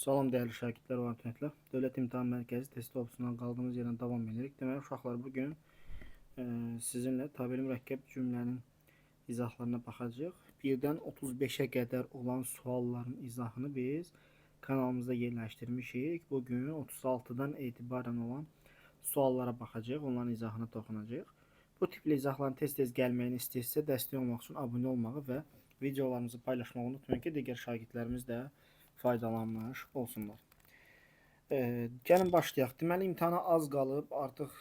Salam dəyərli şagirdlər və abituriyentlər. Dövlət İmtahan Mərkəzi testi opsisundan qaldığımız yerdən davam edirik. Deməli uşaqlar bugün sizinlə tabeli mürəkkəb cümlənin izahlarına baxacağıq. 1-dən 35-ə qədər olan sualların izahını biz kanalımızda yerləşdirmişik. Bugün 36-dan etibarən olan suallara baxacağıq, onların izahına toxunacağıq. Bu tipli izahların tez-tez gəlməyini istəyirsə, dəstək olmaq üçün abunə olmağı və videolarımızı paylaşmağı unutmayın ki, digər şagirdlərimiz də faydalanmış olsunlar. Gəlin başlayaq. Deməli imtahana az qalıb, artıq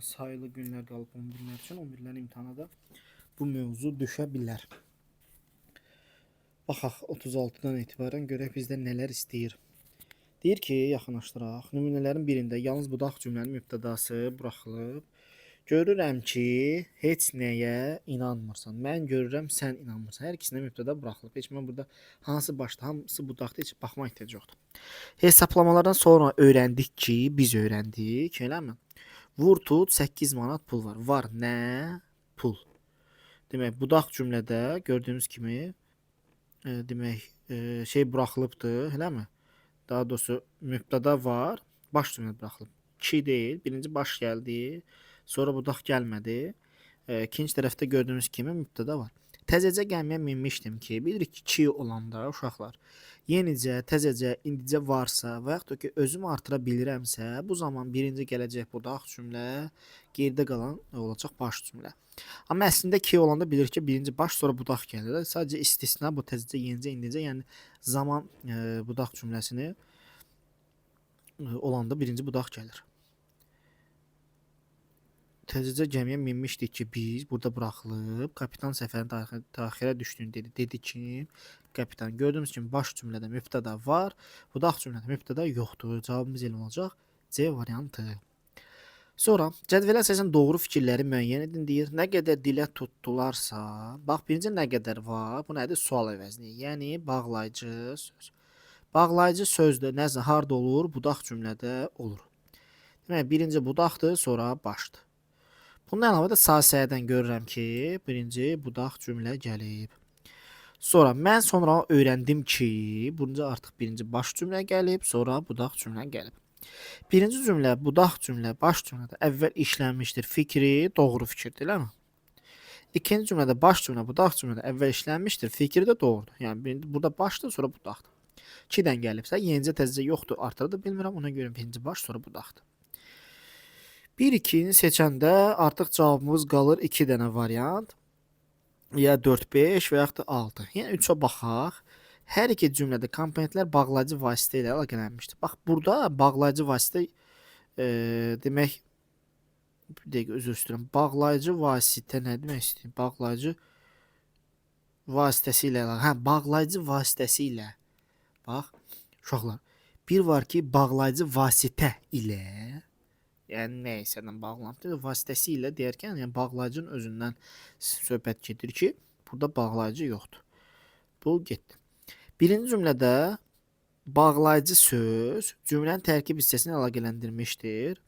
sayılı günlər qalıb 11-lər üçün. 11-lərin imtahana da bu mövzu düşə bilər. Baxaq 36-dan etibarən görək bizdə nələr istəyir. Deyir ki, yaxınlaşdıraq. Nümunələrin birində yalnız budaq cümlənin mübtədası buraxılıb. Görürəm ki, heç nəyə inanmırsan. Mən görürəm, sən inanmırsan. Hər ikisinə mübtəda buraxılıb. Heç mən burada hansı başda, hamısı budaqda heç baxma ehtiyac yoxdur. Hesablamalardan sonra öyrəndik ki, biz öyrəndik, eləmi? Vur tut 8 manat pul var. Var nə? Pul. Demək, budaq cümlədə gördüyümüz kimi demək, şey buraxılıbdır, eləmi? Daha doğrusu mübtəda var, baş cümlə buraxılıb. 2 deyil, birinci baş gəldi. Sonra budaq gəlmədi. İkinci tərəfdə gördüyünüz kimi mübtəda var. Təzəcə gəmiyə minmişdim ki, bilirik ki, 2 olanda uşaqlar yenicə, təzəcə, indicə varsa və yaxud da ki, özümü artıra bilirəmsə, bu zaman birinci gələcək budaq cümlə, geridə qalan olacaq baş cümlə. Amma əslində 2 olanda bilirik ki, birinci baş, sonra budaq gəlir. Sadəcə istisna bu təzəcə, yenicə, indicə, yəni zaman budaq cümləsini olanda birinci budaq gəlir. Təzəcə gəmiyə minmişdik ki, biz burada buraxılıb, kapitan səfərin təxirə düşdüyünü dedi. Dedi ki, kapitan, gördüyünüz kimi baş cümlədə mübtəda var, budaq cümlədə mübtəda yoxdur. Cavabımız elə olacaq C variantı. Sonra cədvələ əsasən doğru fikirləri müəyyən edin deyir. Nə qədər dilə tutdularsa, bax birinci nə qədər var, bu nədir? Sual əvəzliyi, yəni bağlayıcı söz. Bağlayıcı söz də nəzə harda olur? Budaq cümlədə olur. Demək, birinci budaqdır, sonra başdır. Bundan əlavə də sağ-səyədən görürəm ki, birinci budaq cümlə gəlib. Sonra mən sonra öyrəndim ki, bunca artıq birinci baş cümlə gəlib, sonra budaq cümlə gəlib. Birinci cümlə, budaq cümlə, baş cümlədə əvvəl işlənmişdir. Fikri doğru fikirdir, eləmi? İkinci cümlədə baş cümlə, budaq cümlədə əvvəl işlənmişdir. Fikri də doğrudur. Yəni burada başdır, sonra budaqdır. 2-dən gəlibsə, yenicə təzəcə yoxdur, artırı da bilmirəm, ona görə birinci baş, sonra budaqdır. 1-2-ni seçəndə artıq cavabımız qalır 2 dənə variant. Ya 4-5 və yaxud da 6. Yəni 3-ə baxaq. Hər iki cümlədə komponentlər bağlayıcı vasitə ilə əlaqələnmişdir. Bax, burada bağlayıcı vasitə demək, bir dəqiqə özür istəyirəm. Bağlayıcı vasitə nə demək istəyir? Bağlayıcı vasitəsi ilə əlaqə. Hə, bağlayıcı vasitəsi ilə. Bax, uşaqlar. Bir var ki, bağlayıcı vasitə ilə, yəni nə isədən bağlantıdır, vasitəsi ilə deyərkən, yəni bağlayıcının özündən söhbət gedir ki, burada bağlayıcı yoxdur. Bu getdi. Birinci cümlədə bağlayıcı söz cümlənin tərkib hissəsini əlaqələndirmişdir.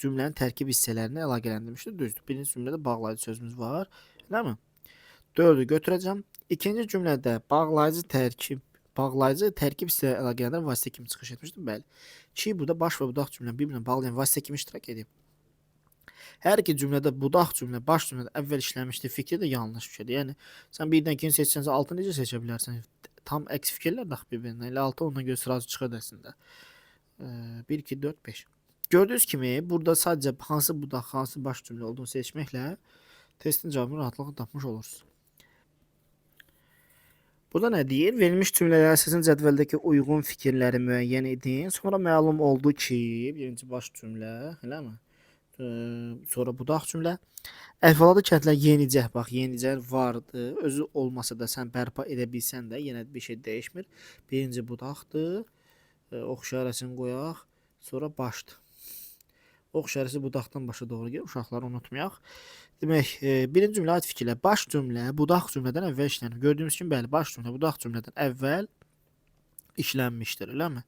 Cümlənin tərkib hissələrini əlaqələndirmişdir. Düzdür. Birinci cümlədə bağlayıcı sözümüz var. Eləmi? 4-ü götürəcəm. İkinci cümlədə bağlayıcı tərkib hissə əlaqələndirən vasitə kimi çıxış etmişdir. Bəli. Ki, burada baş və budaq cümlə bir-birinə bağlayan vasitə kimi iştirak edib. Hər iki cümlədə budaq cümlə, baş cümlədə əvvəl işlənmişdir. Fikri də yanlış fikirdir. Yəni, sən birdən 2-ni seçsənsə 6 necə seçə bilərsən? Tam əks fikirlər dax bir-birinə. Elə 6 ondan görə sırası çıxır əslində. 1, 2, 4, 5. Gördüyünüz kimi, burada sadəcə hansı budaq, hansı baş cümlə olduğunu seçməklə testin cavabını rahatlıqla tapmış olursunuz. Burada nə deyir? Verilmiş cümlələr əsasən cədvəldəki uyğun fikirləri müəyyən edin. Sonra məlum oldu ki, birinci baş cümlə, eləmi? Sonra budaq cümlə. Əhvalatı kəndlər yenicə, bax, yenicə vardı. Özü olmasa da sən bərpa edə bilsən də yenə bir şey dəyişmir. Birinci budaqdır. Ox işarəsini qoyaq. Sonra başdır. Ox işarəsi budaqdan başa doğru gəlir. Uşaqları unutmayaq. Demək, birinci cümlə aid fikirlə. Baş cümlə budaq cümlədən əvvəl işlənir. Gördüyümüz kimi, bəli, baş cümlə budaq cümlədən əvvəl işlənmişdir, eləmi?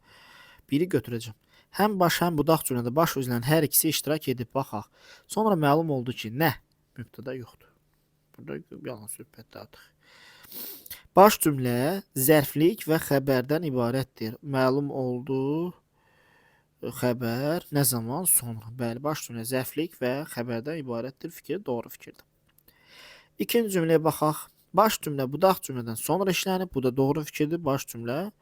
Biri götürəcəm. Həm baş, həm budaq cümlədə baş özlərin hər ikisi iştirak edib, baxaq. Sonra məlum oldu ki, nə? Mübtəda yoxdur. Burada yalan söhbətdir artıq. Baş cümlə zərflik və xəbərdən ibarətdir. Məlum oldu xəbər nə zaman? Sonra. Bəli, baş cümlə zərflik və xəbərdən ibarətdir. Fikir doğru fikirdir. İkinci cümləyə baxaq. Baş cümlə budaq cümlədən sonra işlənib. Bu da doğru fikirdir. Baş cümlə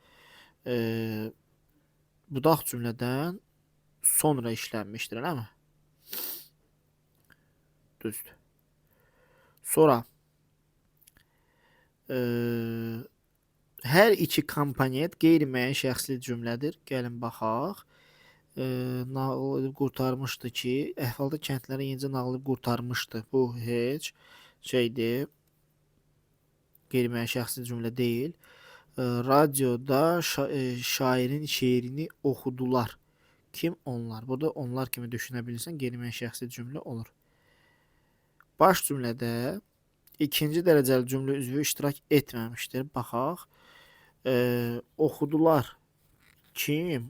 budaq cümlədən sonra işlənmişdir, eləmi? Düzdür. Sonra hər iki komponent qeyri-müəyyən şəxsli cümlədir. Gəlin baxaq. Nağıl edib qurtarmışdı ki, əhvalda kəndləri yenicə nağıl edib qurtarmışdı. Bu heç şeydir. Qeyri-müəyyən şəxsli cümlə deyil. Radioda şairin şeirini oxudular. Kim? Onlar. Burada onlar kimi düşünə bilirsən, qeyri-müəyyən şəxsli cümlə olur. Baş cümlədə ikinci dərəcəli cümlə üzvü iştirak etməmişdir. Baxaq. Oxudular. Kim?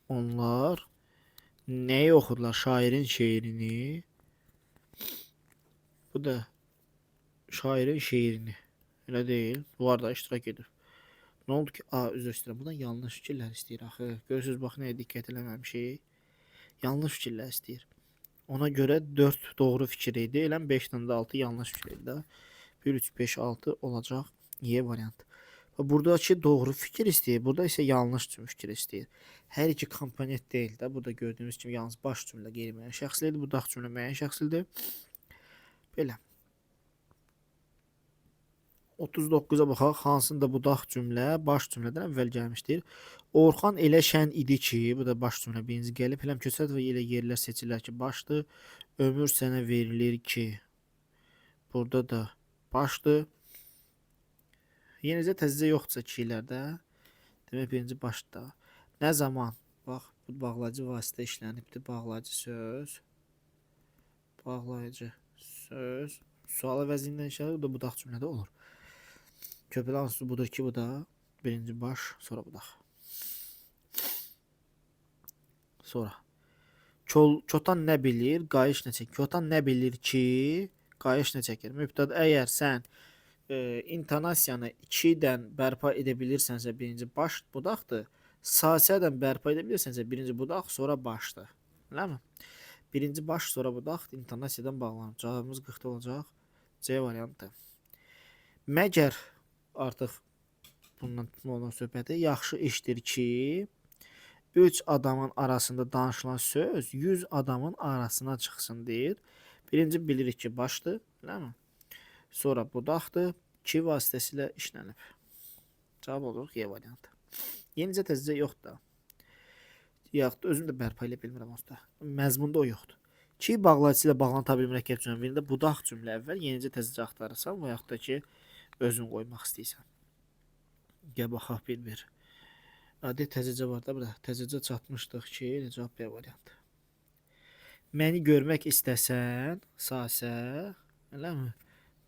Onlar. Nəyi oxudular? Şairin şeirini. Bu da şairin şeirini. Elə deyil. Bu arada iştirak edir. Nə oldu ki? Üzr istəyirəm. Buradan yanlış fikirlər istəyir axı. Görürsünüz, bax nəyə diqqət eləməmişik. Yanlış fikirlər istəyir. Ona görə 4 doğru fikir idi. Eləm 5 dənə də 6 yanlış fikir idi. 1, 3, 5, 6 olacaq. Y variantı. Buradakı doğru fikir istəyir. Burada isə yanlış fikir istəyir. Hər iki komponent deyil də. Burada gördüyünüz kimi yalnız baş cümlə qeyri-müəyyən şəxslidir. Budaq cümlə müəyyən şəxslidir. Belə. 39-a baxaq. Hansında budaq cümlə baş cümlədən əvvəl gəlmişdir. Orxan elə şən idi ki, bu da baş cümlə birinci gəlib. Hələm köçət və elə yerlər seçirlər ki, başdır. Ömür sənə verilir ki, burada da başdır. Yenicə təzəcə yoxdursa kişilərdə. Demək birinci başda. Nə zaman? Bax, bu bağlayıcı vasitə işlənibdir. Bağlayıcı söz. Bağlayıcı söz. Sual vəznindən işlənir. Bu da budaq cümlədə olur. Köpəli hansı budur ki, bu da birinci baş, sonra budaq. Sonra. Çotan nə bilir? Qayış nə çəkir? Çotan nə bilir ki, qayış nə çəkir? Mübtəda əgər sən intonasiyanı 2-dən bərpa edə bilirsənsə birinci baş budaqdır. Sasiyadan bərpa edə bilirsənsə birinci budaq, sonra başdır. Eləmi? Birinci baş, sonra budaq intonasiyadan bağlanır. Cavabımız 40 olacaq. C variantı. Məgər artıq bundan tutma olan söhbəti yaxşı işdir ki, 3 adamın arasında danışılan söz 100 adamın arasına çıxsın deyir. Birinci bilirik ki, başdır, eləmi? Sonra budaqdır, ki vasitəsilə işlənib. Cavab olur Y variantı. Yenicə təzəcə yoxdur da. Yaxud özüm də bərpa elə bilmirəm usta. Məzmunda o yoxdur. Ki bağlayıcı ilə bağlanan tabi mürəkkəb cümlə birində budaq cümlə əvvəl yenicə təzəcə axtarırsan və yaxud da ki özün qoymaq istəyirsən. Gəl baxaq bir-bir. Adi təzəcə var da burada. Təzəcə çatmışdıq ki, cavab B variantı. Məni görmək istəsən, sasə, eləmi?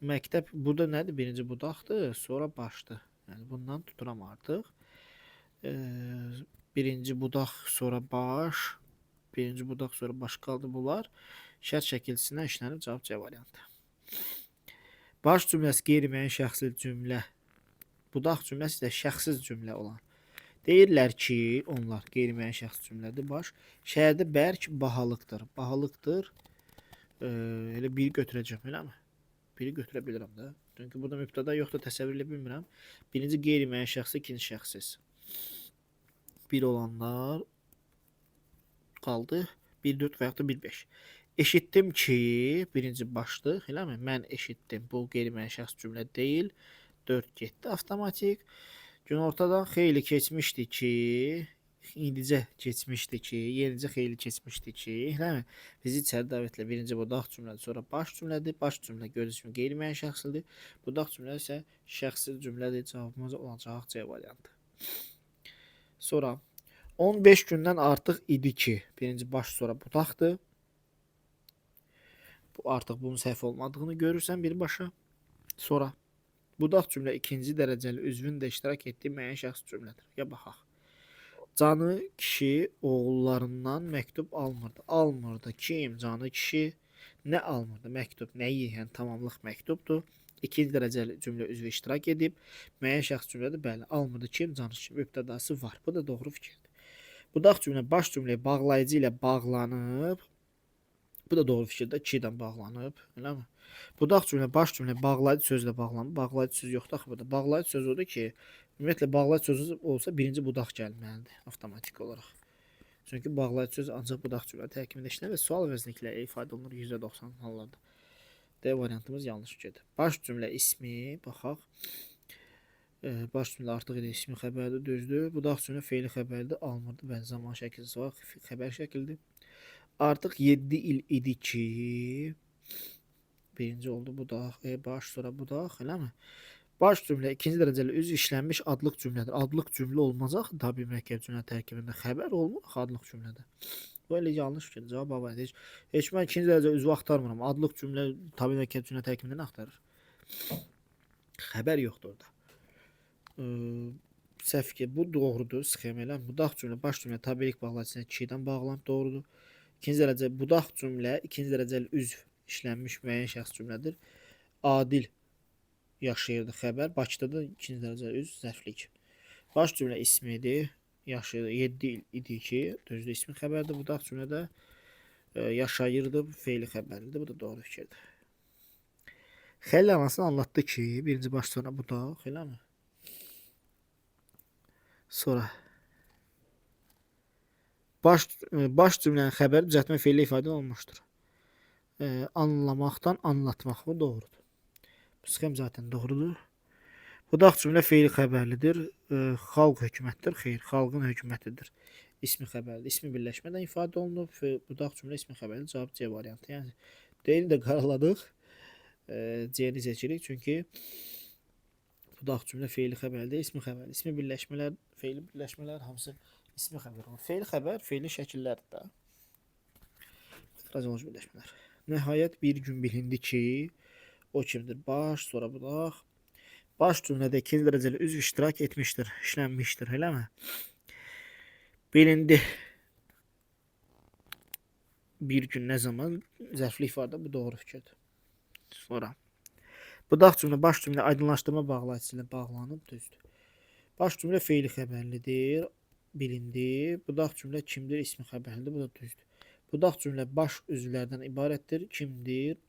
Məktəb burada nədir? Birinci budaqdır, sonra başdır. Yəni bundan tuturam artıq. Birinci budaq, sonra baş. Birinci budaq, sonra baş qaldı bunlar. Şərt şəkilçisindən işlənib cavab C variantı. Baş cümləsi qeyri-müəyyən şəxsli cümlə. Budaq cümləsi də şəxsiz cümlə olan. Deyirlər ki, onlar qeyri-müəyyən şəxsli cümlədir. Baş. Şəhərdə bərk bahalıqdır. Bahalıqdır. Elə biri götürəcəm, eləmi? Biri götürə bilirəm də. Çünki burada mübtəda yoxdur, təsəvvür edə bilmirəm. Birinci qeyri-müəyyən şəxsi, ikinci şəxsiz. Bir olanlar qaldı. 1-4 və yaxud da 1-5. Eşitdim ki, birinci başlıq, eləmi? Mən eşitdim. Bu qeyri-müəyyən şəxs cümlə deyil. 4 getdi avtomatik. Günortadan xeyli keçmişdi ki, indicə keçmişdi ki, yenicə xeyli keçmişdi ki, eləmi? Bizi içəri dəvətlə birinci budaq cümlədir, sonra baş cümlədir. Baş cümlə gördüyünüz kimi qeyri-müəyyən şəxslidir. Budaq cümlə isə şəxsiz cümlədir. Cavabımız olacaq C variantı. Sonra 15 gündən artıq idi ki, birinci baş, sonra budaqdır. Bu artıq bunun səhv olmadığını görürsən birbaşa. Sonra budaq cümlə ikinci dərəcəli üzvün də iştirak etdiyi müəyyən şəxs cümlədir. Ya baxaq. Canı kişi oğullarından məktub almırdı. Almırdı kim? Canı kişi nə almırdı? Məktub nəyi? Yəni tamamlıq məktubdur. İkinci dərəcəli cümlə üzvü iştirak edib. Müəyyən şəxs cümlədə bəli, almırdı kim? Canı kim? Mübtədası var. Bu da doğru fikirdir. Budaq cümlə baş cümləyə bağlayıcı ilə bağlanıb. Bu da doğru fikirdir. 2 ilə bağlanıb, eləmi? Budaq cümlə baş cümlə bağlayıcı sözlə bağlanıb. Bağlayıcı söz yoxdur axı burada. Bağlayıcı söz odur ki, ümumiyyətlə bağlayıcı sözü olsa birinci budaq gəlməlidir avtomatik olaraq. Çünki bağlayıcı söz ancaq budaq cümlə tərkibində işlənir və sual vəzniklə ifadə olunur %90 hallarda. D variantımız yanlış gedir. Baş cümlə ismi, baxaq. Baş cümlə artıq idi, ismi xəbərdir, düzdür. Budaq cümlə feili xəbərdir, almırdı. Bəli, zaman şəkilsi var, xəbər şəkildir. Artıq 7 il idi ki, birinci oldu budaq, baş sonra budaq, eləmi? Baş cümlə ikinci dərəcəli üzv işlənmiş adlıq cümlədir. Adlıq cümlə olmazaq, tabi mürəkkəb cümlə tərkibində xəbər olmur adlıq cümlədə. Bu elə yanlış fikirdir. Cavab A variantı. Heç mən ikinci dərəcə üzvü axtarmıram. Adlıq cümlə tabi mürəkkəb cümlə tərkibində nə axtarır? Xəbər yoxdur orada. Səhv ki, bu doğrudur. Sxem elə. Budaq cümlə baş cümlə tabilik bağlayıcısına 2-dən bağlanıb doğrudur. İkinci dərəcə budaq cümlə ikinci dərəcəli üzv işlənmiş müəyyən şəxs cümlədir. Adil yaşayırdı xəbər. Bakıda da ikinci dərəcəli üzv zərflik. Baş cümlə ismidir. Yaşayırdı. 7 il idi ki, düzdür, ismi xəbərdir. Budaq cümlədə yaşayırdı, feili xəbərlidir. Bu da doğru fikirdir. Xəlil anasını anlatdı ki, birinci baş sonra budaq, eləmi? Sonra baş cümlənin xəbəri düzəltmə feili ifadə olunmuşdur. Anlamaqdan anlatmaq bu doğrudur. Bu sxem zaten doğrudur. Budaq cümlə feili xəbərlidir. Xalq hökumətdir. Xeyr, xalqın hökumətidir. İsmi xəbərli. İsmi birləşmədən ifadə olunub. Budaq cümlə ismi xəbərli. Cavab C variantı. Yəni D-ni də qaraladıq. C-ni seçirik. Çünki budaq cümlə feili xəbərli, ismi xəbərli. İsmi birləşmələr, feili birləşmələr hamısı ismi xəbər olur. Feili xəbər, feili şəkillərdir də. Frazeoloji birləşmələr. Nəhayət bir gün bilindi ki, o kimdir? Baş, sonra budaq. Baş cümlədə ikinci dərəcəli üzv iştirak etmişdir, işlənmişdir, eləmi? Bilindi. Bir gün nə zaman? Zərfli ifadə, bu doğru fikirdir. Sonra. Budaq cümlə baş cümlə aydınlaşdırma bağlayıcısı ilə bağlanıb, düzdür. Baş cümlə feili xəbərlidir, bilindi. Budaq cümlə kimdir? İsmi xəbərlidir, bu da düzdür. Budaq cümlə baş üzvlərdən ibarətdir. Kimdir?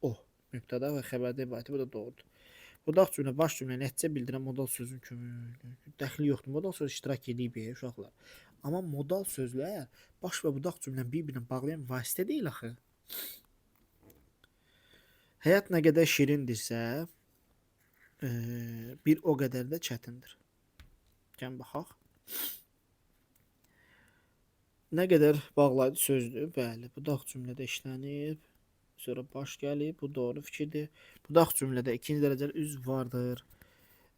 O. Mübtəda və xəbərdə ibarətdir, bu da doğrudur. Budaq cümlə baş cümlə nəticə bildirən modal sözün dəxli yoxdur. Modal söz iştirak edib uşaqlar. Amma modal sözlər baş və budaq cümləni bir-birinə bağlayan vasitə deyil axı. Həyat nə qədər şirindirsə, bir o qədər də çətindir. Gəlin baxaq. Nə qədər bağlayıcı sözdür? Bəli, budaq cümlədə işlənib. Sonra baş gəlib. Bu doğru fikirdir. Budaq cümlədə ikinci dərəcəli üzv vardır.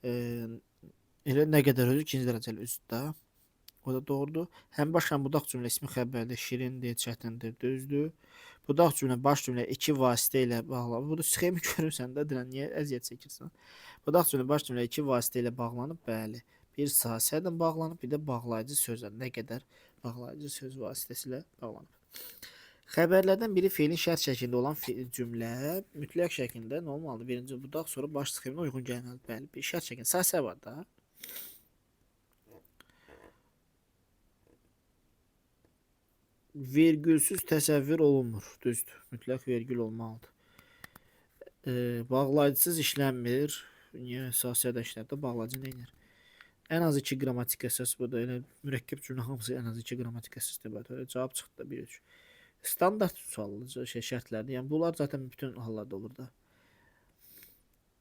Elə nə qədər özü ikinci dərəcəli üzdür. O da doğrudur. Həm baş həm budaq cümlə ismi xəbərdə şirindir, çətindir, düzdür. Budaq cümlə baş cümlə iki vasitə ilə bağlanıb. Burada sxemi görürsən də, deyirəm, niyə əziyyət çəkirsən? Budaq cümlə baş cümlə iki vasitə ilə bağlanıb, bəli. Bir sasə ilə bağlanıb, bir də bağlayıcı sözlə. Nə qədər bağlayıcı söz vasitəsilə bağlanıb. Xəbərlərdən biri feilin şərt şəklində olan cümlə mütləq şəklində normaldır. Birinci budaq, sonra baş sxeminə uyğun gəlməlidir. Bəli, bir şərt şəklində. Sasə var da. Vergülsüz təsəvvür olunmur. Düzdür. Mütləq vergül olmalıdır. Bağlayıcısız işlənmir. Niyə əsasiyyədə işlərdə bağlayıcı neynir? Ən az 2 qrammatik əsas budur. Elə mürəkkəb cümlə hamısı ən az 2 qrammatik əsasdır. Belə cavab çıxdı da 1-3. Standart suallı şərtlərdir. Yəni bunlar zaten bütün hallarda olur da.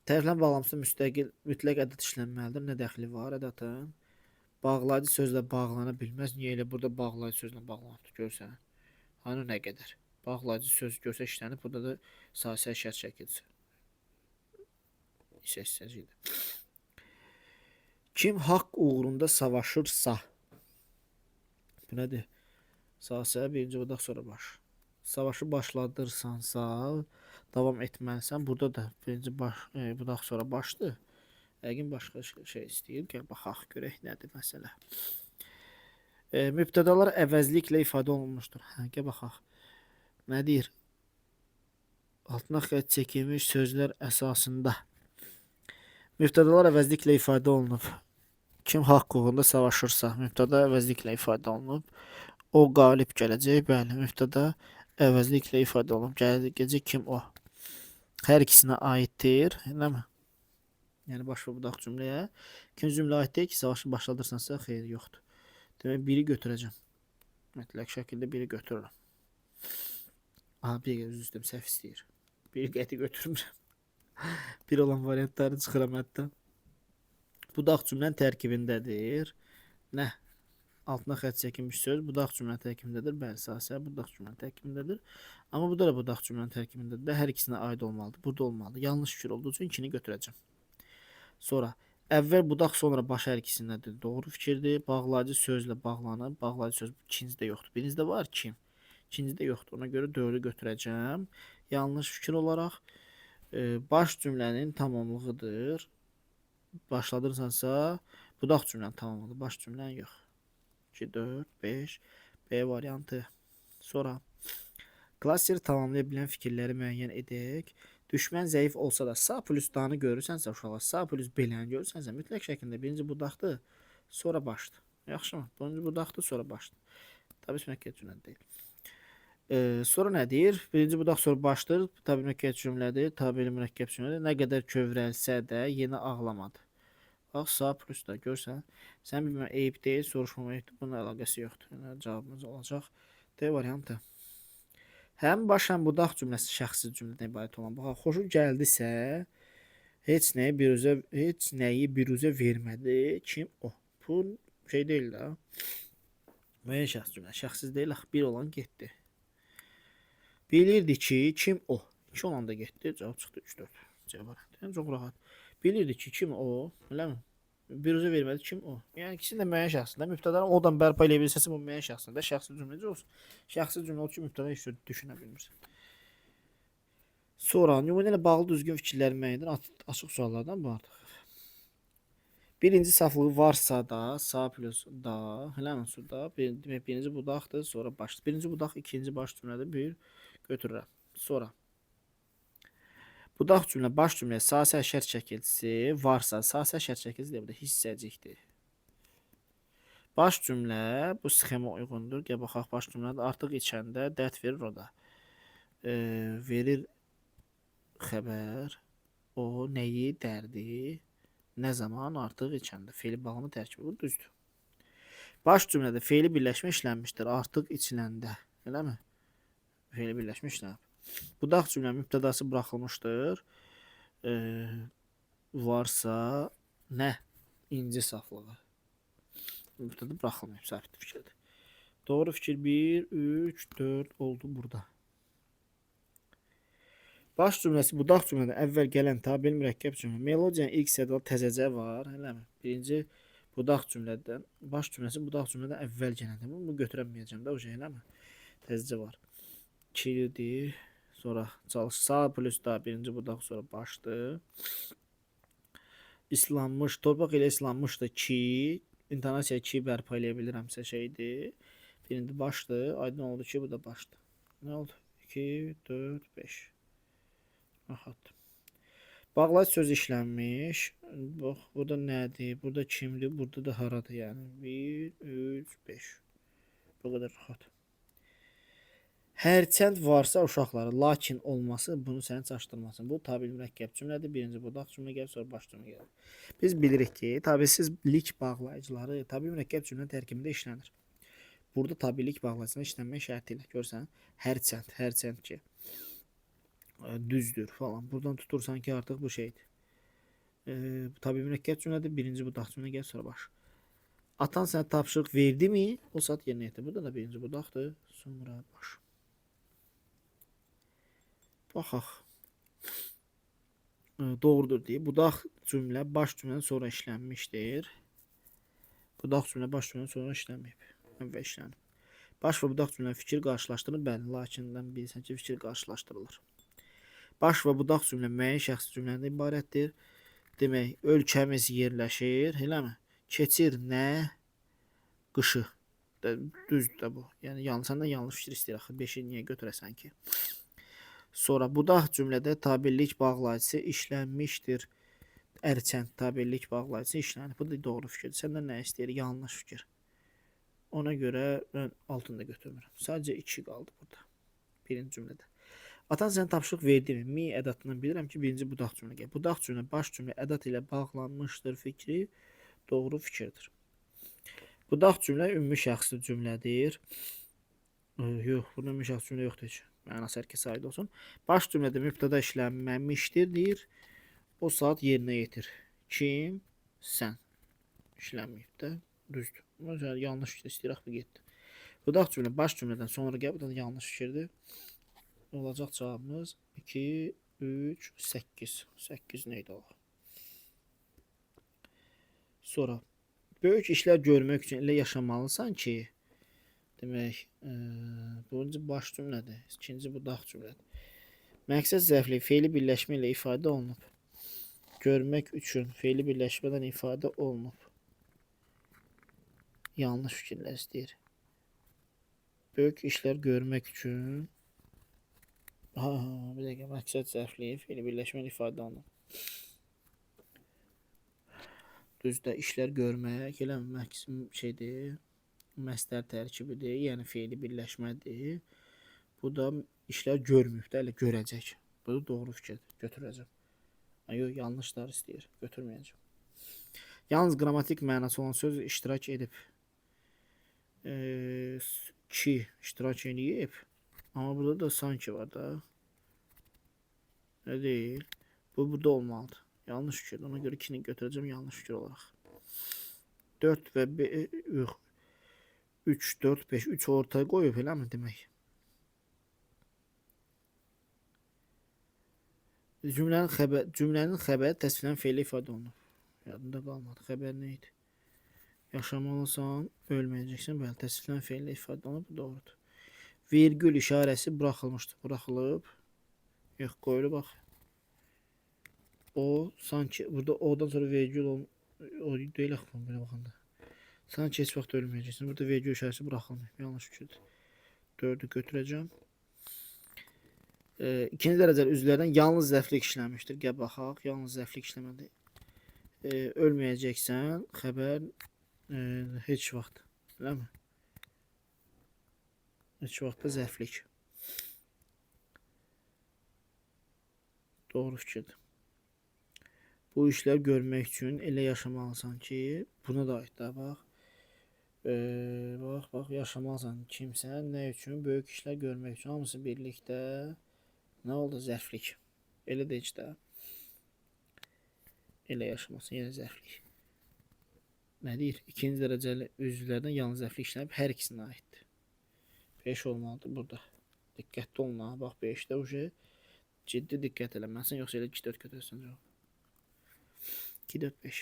Tərəflərin bağlamçısı müstəqil mütləq ədəd işlənməlidir. Nə dəxli var ədətin? Bağlayıcı sözlə bağlana bilməz. Niyə elə burada bağlayıcı sözlə bağlanıb? Görsən. Hani nə qədər? Bağlayıcı söz görsə işlənib. Burada da sasə şərt şəkilsi. Səssizdir. Kim haqq uğrunda savaşırsa. Bu nədir? Sasə birinci budaq sonra baş. Savaşı başladırsansa davam etməlisən. Burada da birinci budaq sonra başdır. Yəqin başqa şey istəyir. Gəl baxaq görək nədir məsələ. Mübtədalar əvəzliklə ifadə olunmuşdur. Gəl baxaq. Nə deyir? Altına xətt çəkilmiş sözlər əsasında. Mübtədalar əvəzliklə ifadə olunub. Kim haqq uğrunda savaşırsa, mübtəda əvəzliklə ifadə olunub. O qalib gələcək. Bəli, mübtəda əvəzliklə ifadə olunub. Gələcək kim o? Hər ikisinə aiddir, eləmi? Yəni baş və budaq cümləyə. İkinci cümlə aid deyil ki, savaşı başladırsansa, xeyr, yoxdur. Demək, biri götürəcəm. Mütləq şəkildə biri götürürəm. Aha, bir üzr istəyirəm, səhv istəyir. Biri qəti götürmürəm. Bir olan variantları çıxıram hətta. Budaq cümlənin tərkibindədir. Nə? Altına xətt çəkilmiş söz budaq cümlənin tərkibindədir. Bəli, sasə budaq cümlənin tərkibindədir. Amma burada da budaq cümlənin tərkibindədir. Hər ikisinə aid olmalıdır. Burada olmalıdır. Yanlış fikir olduğu üçün ikini götürəcəm. Sonra əvvəl budaq, sonra baş hər ikisindədir. Doğru fikirdir. Bağlayıcı sözlə bağlanıb. Bağlayıcı söz ikincidə yoxdur. Birincidə var kim? İkincidə yoxdur. Ona görə 4-ü götürəcəm. Yanlış fikir olaraq baş cümlənin tamamlığıdır. Başladırsansa budaq cümlənin tamamlığıdır. Baş cümlənin yox. 2, 4, 5 B variantı. Sonra klasteri tamamlaya bilən fikirləri müəyyən edək. Düşmən zəif olsa da sağ plus danı görürsənsə uşaqlar, sağ plus beləni görürsənsə mütləq şəkildə birinci budaqdır, sonra başdır. Yaxşımı? Birinci budaqdır, sonra başdır. Tabii mürəkkəb cümlə deyil. Sonra nə deyir? Birinci budaq sonra başdır. Tabii mürəkkəb cümlədir. Tabii mürəkkəb cümlədir. Nə qədər kövrəlsə də yenə ağlamadı. Bax, sağ plus da görsən. Sən bilmə eyib deyil, soruşmama eyibdir. Bunun əlaqəsi yoxdur. Yəni cavabımız olacaq D variantı. Həm baş, həm budaq cümləsi şəxsi cümlədən ibarət olan. Bax, xoşu gəldisə, heç nəyi biruzə vermədi. Kim o? Bu şey deyil də. Müəyyən şəxs cümlə. Şəxsiz deyil, axı bir olan getdi. Bilirdi ki, kim o? 2 olan da getdi. Cavab çıxdı 3-4. Cavab. Yəni çox rahat. Bilirdi ki, kim o? Eləmi? Biruzə vermədi, kim o? Yəni ikisinin də müəyyən şəxsində. Mübtədanı odan bərpa eləyə bilsəsə bu müəyyən şəxsində şəxsi cümləcə olsun. Şəxsi cümlə o ki, mübtəda heç düşünə bilmirsən. Sonra nümunə ilə bağlı düzgün fikirlər müəyyən edin. Açıq suallardan bu artıq. Birinci saflığı varsa da, sağ plus da, eləmi suda, demək birinci budaqdır, sonra baş. Birinci budaq, ikinci baş cümlədir, bir götürürəm. Sonra budaq cümlə, baş cümlə, sahə şərt şəkilçisi varsa, sahə şərt şəkilçisi də burada hissəcikdir. Baş cümlə bu sxema uyğundur. Gəl baxaq, baş cümlədə artıq içəndə dərd verir o da. Verir xəbər, o nəyi, dərdi, nə zaman artıq içəndə. Feili bağlama tərkibi bu düzdür. Baş cümlədə feili birləşmə işlənmişdir artıq içiləndə. Eləmi? Feili birləşmə işlənib. Budaq cümlə mübtədası buraxılmışdır. Varsa nə? İnci saflığı. Mübtəda buraxılmayıb, sabit fikirdir. Doğru fikir 1, 3, 4 oldu burada. Baş cümləsi budaq cümlədə əvvəl gələn tabel mürəkkəb cümlə. Melodiyanın ilk sədada təzəcə var, eləmi? Birinci budaq cümlədən, baş cümləsi budaq cümlədən əvvəl gələndir. Bunu götürəməyəcəm də o şey, eləmi? Təzəcə var. 2-dir. Sonra çalış sağ plus da birinci budaq sonra başdır. İslanmış, torpaq ilə islanmışdı ki, intonasiya 2 bərpa eləyə bilirəmsə şeydir. Birinci başdır. Aydın oldu ki, bu da başdır. Nə oldu? 2, 4, 5. Rahat. Bağlayıcı söz işlənmiş. Bax, burada nədir? Burada kimdir? Burada da haradır? Yəni 1, 3, 5. Bu qədər rahat. Hərçənd varsa uşaqları, lakin olması bunu səni çaşdırmasın. Bu tabil mürəkkəb cümlədir. Birinci budaq cümlə gəlir, sonra baş cümlə gəlir. Biz bilirik ki, tabilsizlik bağlayıcıları tabil mürəkkəb cümlə tərkibində işlənir. Burada tabilik bağlayıcısına işlənmək şərti ilə görsən, hərçənd ki düzdür falan. Buradan tutursan ki artıq bu şeydir. Tabii mürəkkəb cümlədir. Birinci budaq cümlə gəlir, sonra baş. Atan sənə tapşırıq verdi mi? O saat yerinə yetir. Burada da birinci budaqdır, sonra baş. Baxaq. Doğrudur deyə. Budaq cümlə baş cümlədən sonra işlənmişdir. Budaq cümlə baş cümlədən sonra işlənməyib. Əvvəl işlənib. Baş və budaq cümlə fikir qarşılaşdırılır. Bəli, lakindən bilirsən ki, fikir qarşılaşdırılır. Baş və budaq cümlə müəyyən şəxsi cümlədən ibarətdir. Demək, ölkəmiz yerləşir, eləmi? Keçir nə? Qışı. Düzdür də bu. Yəni səndən yanlış fikir istəyir axı. 5-i niyə götürəsən ki? Sonra budaq cümlədə tabirlik bağlayıcısı işlənmişdir. Ərçənd tabellik bağlayıcı işlənir. Bu da doğru fikirdir. Səndən nə istəyir? Yanlış fikir. Ona görə mən altını da götürmürəm. Sadəcə 2 qaldı burada. Birinci cümlədə. Atan sənə tapşırıq verdimi? Mi ədatından bilirəm ki, birinci budaq cümlə gəlir. Budaq cümlə, baş cümlə ədat ilə bağlanmışdır fikri doğru fikirdir. Budaq cümlə ümumi şəxsli cümlədir. Yox, burada ümumi şəxsli cümlə yoxdur heç. Mənası hər kəsə aid olsun. Baş cümlədə mübtəda işlənməmişdir deyir. O saat yerinə yetir. Kim? Sən. İşlənməyib də. Düzdür. Mesela yanlış fikir istəyirək bu getdi. Budaq cümlə baş cümlədən sonra gəl. Bu da yanlış fikirdir. Olacaq cavabımız 2, 3, 8. 8 neydi o? Sonra böyük işlər görmək üçün elə yaşamalısan ki, demək, birinci baş cümlədir, ikinci budaq cümlədir. Məqsəd zərfli fe'li birləşmə ilə ifadə olunub. Görmək üçün fe'li birləşmədən ifadə olunub. Yanlış fikirlər istəyir. Böyük işlər görmək üçün bir dəqiqə, məqsəd zərfli fe'li birləşmə ilə ifadə olunub. Düzdə işlər görmək elə şeydir, məstər tərkibidir, yəni fe'li birləşmədir. Bu da işlər görməyib də, elə görəcək. Bu da doğru fikirdir, götürəcəm. Yox, yanlışlar istəyir, götürməyəcəm. Yalnız qrammatik mənası olan söz iştirak edib. Ki iştirak edib. Amma burada da sanki var da. Nə deyil. Bu burada olmalıdır. Yanlış fikirdir. Ona görə 2-ni götürəcəm yanlış fikir olaraq. 4 və 3, 4, 5. 3 ortaya qoyub eləmi demək? Cümlənin xəbəri təsvirlənən fe'li ifadə olunur. Yadında qalmadı. Xəbər nə idi? Yaşamalısan, ölməyəcəksən. Bəli, təsvirlənən fe'li ifadə olunur. Bu doğrudur. Virgül işarəsi buraxılmışdır. Buraxılıb. Yox, qoyulub bax. O sanki burada o'dan sonra virgül o deyil axı belə baxanda. Sanki heç vaxt ölməyəcəksən. Burada virgül işarəsi buraxılmayıb. Yanlış fikirdir. 4'ü götürəcəm. İkinci dərəcəli üzvlərdən yalnız zərflik işlənmişdir. Gəl baxaq. Yalnız zərflik işləmədi. Ölməyəcəksən. Xəbər heç vaxt. Eləmi? Heç vaxt da zərflik. Doğru fikirdir. Bu işlər görmək üçün elə yaşamalısan ki, buna da aid də bax. Bax, yaşamalısan kimsən, nə üçün? Böyük işlər görmək üçün. Hamısı birlikdə nə oldu? Zərflik. Elə də heç də. Elə yaşamasın, yenə zərflik. Nə deyir? İkinci dərəcəli üzvlərdən yalnız zərflik işlənib hər ikisinə aiddir. 5 olmalıdır burada. Diqqətli olun. Bax 5'də uje ciddi diqqət eləməlisən, yoxsa elə 2-4 götürürsən cavab. 2-4-5.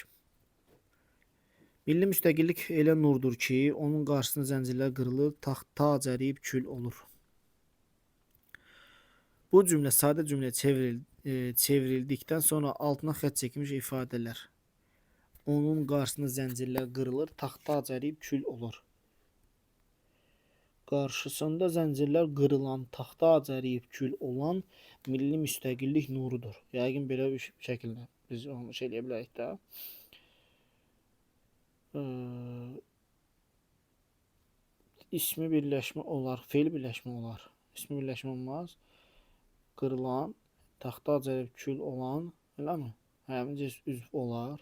Milli müstəqillik elə nurdur ki, onun qarşısında zəncirlər qırılır, taxta cəriyib kül olur. Bu cümlə sadə cümləyə çevrildikdən sonra altına xətt çəkilmiş ifadələr. Onun qarşısında zəncirlər qırılır, taxta cəriyib kül olur. Qarşısında zəncirlər qırılan, taxta cəriyib kül olan milli müstəqillik nurudur. Yəqin belə bir şəkildə biz onu şey eləyə bilərik də. İsmi birləşmə olar, fe'l birləşmə olar. İsmi birləşmə olmaz. Qırılan, taxta cərib kül olan, eləmi? Həmin cins üzv olar.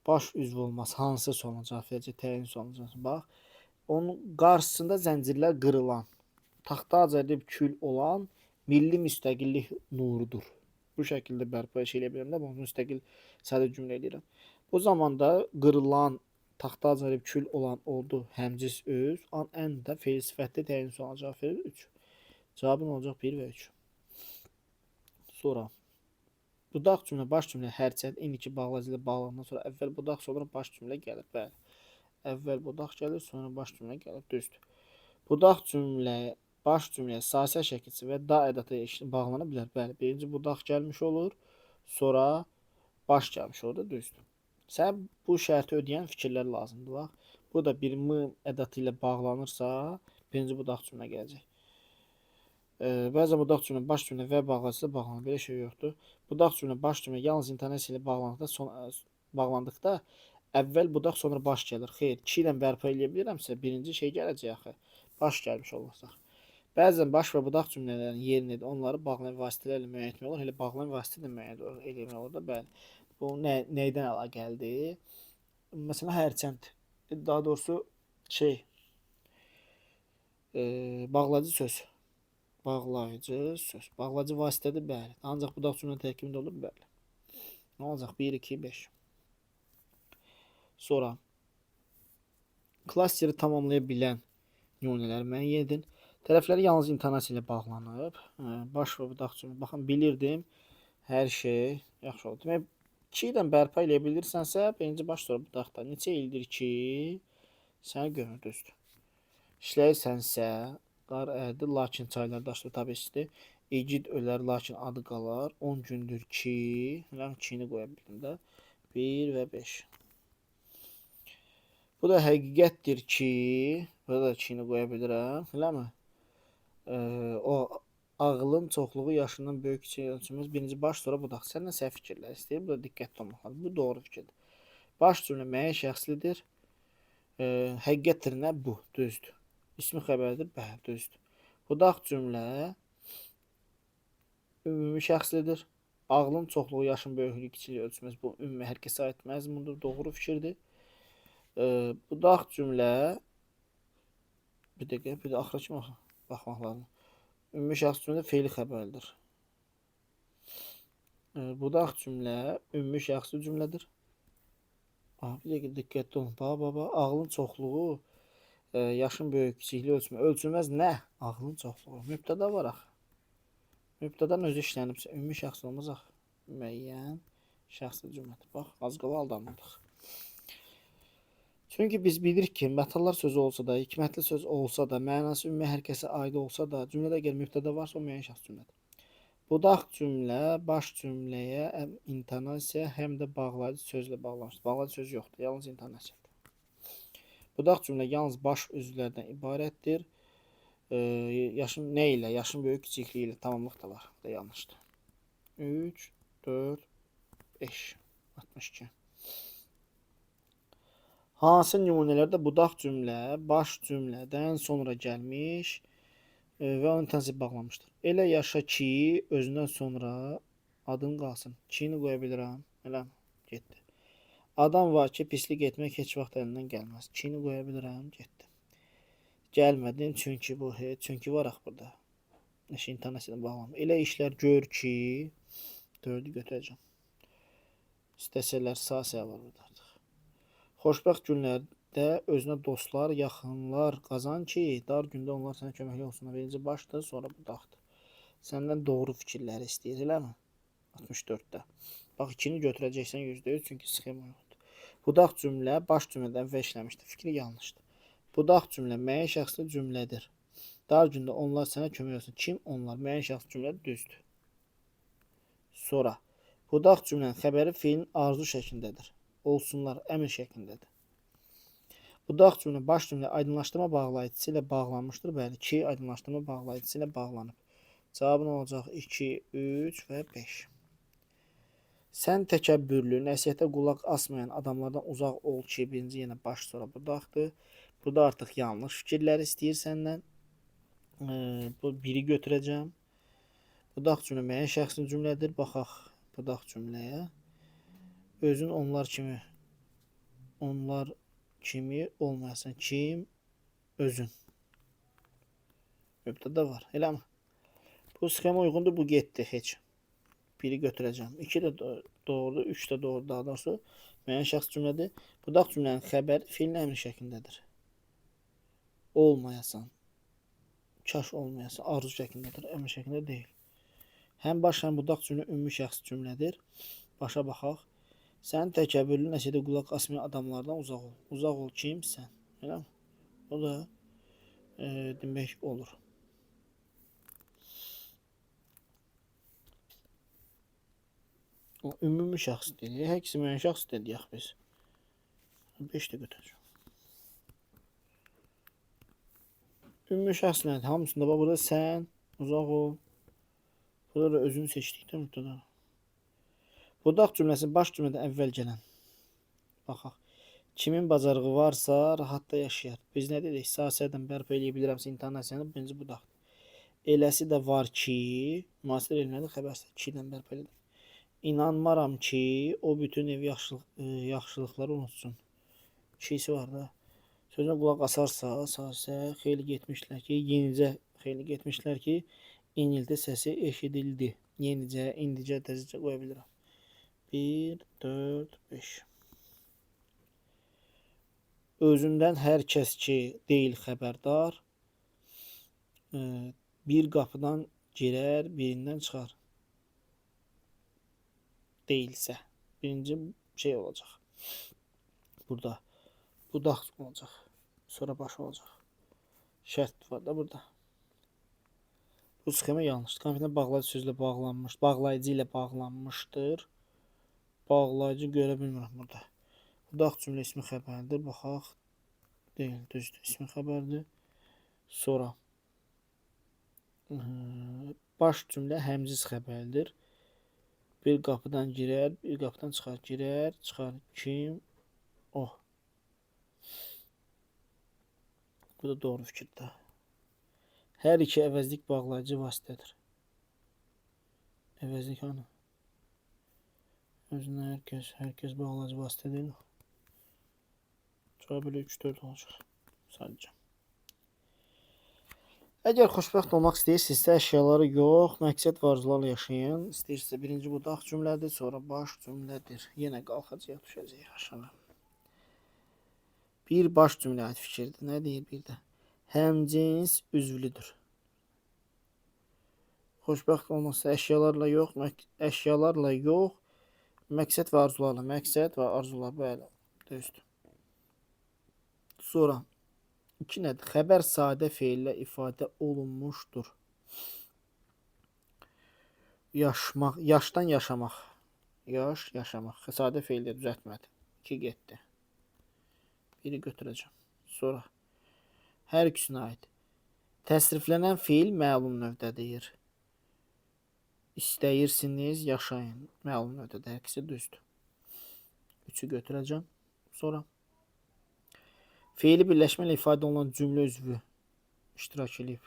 Baş üzv olmaz. Hansısı olacaq? Fəlcə təyin olacaq. Bax. Onun qarşısında zəncirlər qırılan, taxta cərib kül olan milli müstəqillik nurudur. Bu şəkildə bərpa eləyə bilərəm də, bunu müstəqil sadə cümlə edirəm. Bu zamanda qırılan, taxta cərib kül olan oldu həmcis öz, ən də fe'l sifətli təyin olacaq fe'l 3. Cavabın olacaq 1 və 3. Sonra budaq cümlə, baş cümlə hərçənd indiki bağlayıcı ilə bağlanandan sonra əvvəl budaq, sonra baş cümlə gəlir. Bəli. Əvvəl budaq gəlir, sonra baş cümlə gəlir. Düzdür. Budaq cümlə baş cümləyə sahə şəkilçisi və da ədatı bağlana bilər. Bəli, birinci budaq gəlmiş olur, sonra baş gəlmiş olur da, düzdür. Sən bu şərti ödəyən fikirlər lazımdır. Bax, bu da bir m ədatı ilə bağlanırsa, birinci budaq cümlə gələcək. Bəzən bu dağ cümlə baş cümlə və bağlaçı bağlanır. Belə şey yoxdur. Bu dağ cümlə baş cümlə yalnız intonasiya ilə bağlandıqda əvvəl budaq sonra baş gəlir. Xeyr, 2 ilə bərpa eləyə bilirəmsə, birinci şey gələcək axı. Baş gəlmiş olacaq. Bəzən baş və budaq cümlələrin yerini də onları bağlayan vasitələrlə müəyyən etmək olur. Elə bağlayan vasitə ilə müəyyən etmək olur da, bəli. Bu nəydən əlaqəlidir? Məsələn, hərçənd, daha doğrusu şey, bağlayıcı söz. Bağlayıcı söz. Bağlayıcı vasitədir, bəli. Ancaq budaq cümlə tərkibində olur, bəli. Nə olacaq? 1, 2, 5. Sonra klasteri tamamlaya bilən nümunələri müəyyən edin. Tərəfləri yalnız intonasiya ilə bağlanıb. Baş və budaq cümlə. Baxın, bilirdim. Hər şey yaxşı oldu. Demək, 2 ilə bərpa eləyə bilirsənsə, birinci baş sonra budaqda. Neçə ildir ki, səni görmür, düzdür. İşləyirsənsə, qar ərdi, lakin çaylar daşdı, tabi isti. İgid ölər, lakin adı qalar. 10 gündür ki, mən 2-ni qoya bildim də. 1 və 5. Bu da həqiqətdir ki, burada da 2-ni qoya bilirəm, eləmi? O ağılın çoxluğu yaşından böyük kiçik ölçümüz birinci baş sonra budaq. Səndən səhv fikirlər istəyir. Bu da diqqətli olmaq lazım. Bu doğru fikirdir. Baş cümlə müəyyən şəxslidir. Həqiqətdir nə? Bu, düzdür. İsmi xəbərdir, bəli, düzdür. Budaq cümlə ümumi şəxslidir. Ağlın çoxluğu yaşın böyüklüyü kiçiliyi ölçümüz bu ümumi hər kəsə aid məzmundur. Doğru fikirdir. Budaq cümlə bir dəqiqə, bir də axıra kimi baxmaq lazım. Ümumi şəxs cümlə feili xəbərlidir. Budaq cümlə ümumi şəxsli cümlədir. Bir dəqiqə diqqətli olun. Bax. Ağlın çoxluğu yaşın böyük kiçikliyi ölçülməz nə? Ağlın çoxluğu. Mübtəda var axı. Mübtədanın özü işlənibsə ümumi şəxs olmaz axı. Müəyyən şəxsli cümlədir. Bax, az qala aldanmadıq. Çünki biz bilirik ki, mətallar sözü olsa da, hikmətli söz olsa da, mənası ümumi hər kəsə aid olsa da, cümlədə əgər mübtəda varsa, o müəyyən şəxs cümlədir. Budaq cümlə baş cümləyə həm intonasiya, həm də bağlayıcı sözlə bağlanmışdır. Bağlayıcı söz yoxdur, yalnız intonasiyadır. Budaq cümlə yalnız baş üzvlərdən ibarətdir. Yaşın nə ilə? Yaşın böyük kiçikliyi ilə tamamlıq da var. Bu da yanlışdır. 3, 4, 5, 62. Hansı nümunələrdə budaq cümlə baş cümlədən sonra gəlmiş və onun intensif bağlamışdır? Elə yaşa ki, özündən sonra adın qalsın. 2-ni qoya bilirəm. Elə getdi. Adam var ki, pislik etmək heç vaxt əlindən gəlməz. 2-ni qoya bilirəm, getdi. Gəlmədim çünki bu çünki var axı burada. Nəşə intonasiyadan bağlanır. Elə işlər gör ki, 4-ü götürəcəm. İstəsələr sağ var burada. Xoşbəxt günlərdə özünə dostlar, yaxınlar qazan ki, dar gündə onlar sənə köməkli olsunlar. Birinci başdır, sonra budaqdır. Səndən doğru fikirləri istəyir, eləmi? 64-də. Bax, 2-ni götürəcəksən %100, çünki sxema yoxdur. Budaq cümlə baş cümlədən və işləmişdir. Fikri yanlışdır. Budaq cümlə müəyyən şəxsli cümlədir. Dar gündə onlar sənə kömək olsun. Kim? Onlar. Müəyyən şəxsli cümlədir, düzdür. Sonra, budaq cümlənin xəbəri fiilin arzu şəklindədir. Olsunlar, əmr şəklindədir. Budaq cümlə baş cümlə aydınlaşdırma bağlayıcısı ilə bağlanmışdır. Bəli, 2 aydınlaşdırma bağlayıcısı ilə bağlanıb. Cavabın olacaq 2, 3 və 5. Sən təkəbbürlü, nəsihətə qulaq asmayan adamlardan uzaq ol ki, birinci yenə baş sonra budaqdır. Burada artıq yanlış fikirlər istəyir səndən. Bu 1-i götürəcəm. Budaq cümlə müəyyən şəxsin cümlədir. Baxaq budaq cümləyə. Özün onlar kimi olmayasın. Kim? Özün. Mübtəda var, eləmi? Bu sxema uyğundur, bu getdi, heç. 1-i götürəcəm. 2 də doğrudur, 3 də doğrudur, daha doğrusu. Müəyyən şəxs cümlədir. Budaq cümlənin xəbəri fiilin əmri şəklindədir. Olmayasan, kaş olmayasan, arzu şəklindədir, əmri şəklində deyil. Həm baş, həm budaq cümlə ümumi şəxs cümlədir. Başa baxaq. Sən təkəbbürlü, nəsihətə qulaq asmayan adamlardan uzaq ol. Uzaq ol kim? Sən. Elə mi? O da demək olur. O ümumi şəxs dedik. Hər ikisi müəyyən şəxs dedik biz. 5 də götürəcəm. Ümumi şəxs nədir? Hamısında bax burada sən, Uzaq ol. Burada da özünü seçdik də mübtəda. Budaq cümləsi baş cümlədən əvvəl gələn. Baxaq. Kimin bacarığı varsa rahat da yaşayar. Biz nə dedik? Sahədən bərpa eləyə bilirəmsə intonasiyanı birinci budaq. Eləsi də var ki, müasir elmlərdə xəbərsə 2-dən bərpa elədim. İnanmaram ki, o bütün ev yaxşılıqları unutsun. Şeysi var da. Sözünə qulaq asarsa, sasə xeyli getmişlər ki, yenicə xeyli getmişlər ki, inilti səsi eşidildi. Yenicə, indicə, təzəcə qoya bilirəm. 1, 4, 5. Özündən hər kəs ki, deyil xəbərdar, bir qapıdan girər, birindən çıxar. Deyilsə. Birinci şey olacaq. Burada. Budaq olacaq. Sonra baş olacaq. Şərt var da burada. Bu sxema yanlışdır. Kompüterlə bağlayıcı sözlə bağlanmış, bağlayıcı ilə bağlanmışdır. Bağlayıcı görə bilmirəm burada. Budaq cümlə ismi xəbərdir. Baxaq. Deyil, düzdür. İsmi xəbərdir. Sonra baş cümlə həmciz xəbərdir. Bir qapıdan girər, bir qapıdan çıxar. Girər, çıxar. Kim? O. Bu da doğru fikirdir. Hər iki əvəzlik bağlayıcı vasitədir. Əvəzlik hanı? Özünə hər kəs bağlayıcı vasitə deyil. Cavab elə 3-4 olacaq. Sadəcə. Əgər xoşbəxt olmaq istəyirsinizsə, əşyaları yox, məqsəd və arzularla yaşayın. İstəyirsinizsə, birinci budaq cümlədir, sonra baş cümlədir. Yenə qalxacaq, düşəcək aşağı. Bir baş cümlə aid fikirdir. Nə deyir bir də? Həmcins üzvlüdür. Xoşbəxt olmaqsa əşyalarla yox, məqsəd və arzularla. Məqsəd və arzular, bəli, düzdür. Sonra 2 nədir? Xəbər sadə feillə ifadə olunmuşdur. Yaşmaq, yaşdan yaşamaq. Yaş, yaşamaq. Sadə feillə düzəltmədi. 2 getdi. Biri götürəcəm. Sonra hər ikisinə aid. Təsriflənən feil məlum növdədir. İstəyirsiniz, yaşayın. Məlum növdədir. Hər ikisi düzdür. 3-ü götürəcəm. Sonra feili birləşmə ilə ifadə olunan cümlə üzvü iştirak edib.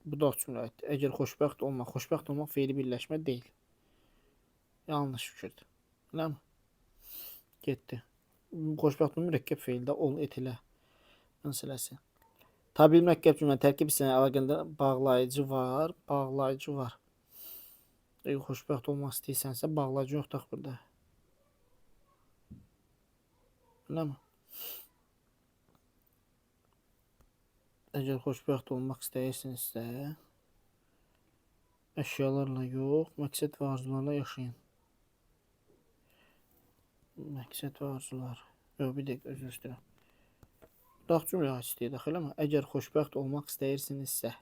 Budaq cümlə aiddir. Əgər xoşbəxt olmaq feili birləşmə deyil. Yanlış fikirdir. Eləmi? Getdi. Xoşbəxt olmaq mürəkkəb feildə ol, etilə məsələsi. Tabil mürəkkəb cümlə tərkib hissəsinə əlaqəndə bağlayıcı var. Bağlayıcı var. Əgər xoşbəxt olmaq istəyirsənsə, bağlayıcı yoxdur burada. Eləmi? Əgər xoşbəxt olmaq istəyirsinizsə, əşyalarla yox, məqsəd və arzularla yaşayın. Məqsəd və arzular. Yox, bir dəqiqə, özür istəyirəm. Budaq cümlə aid istəyir, eləmi? Əgər xoşbəxt olmaq istəyirsinizsə.